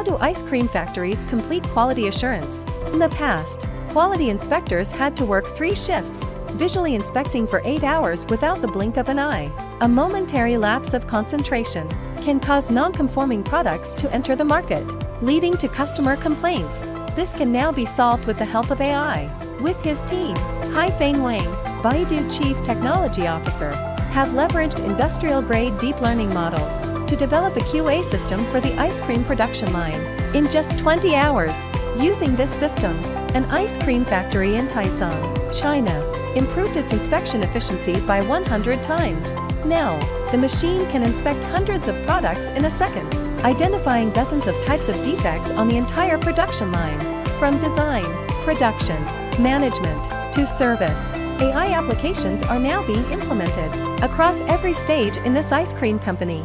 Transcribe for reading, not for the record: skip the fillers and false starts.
do ice cream factories complete quality assurance? In the past, quality inspectors had to work 3 shifts, visually inspecting for 8 hours without the blink of an eye. A momentary lapse of concentration can cause non-conforming products to enter the market, leading to customer complaints. This can now be solved with the help of AI. With his team, Haifeng Wang, Baidu Chief Technology Officer, have leveraged industrial-grade deep learning models to develop a QA system for the ice cream production line. In just 20 hours, using this system, an ice cream factory in Taizong, China, improved its inspection efficiency by 100 times. Now, the machine can inspect hundreds of products in a second, identifying dozens of types of defects on the entire production line. From design, production, management, to service, AI applications are now being implemented across every stage in this ice cream company.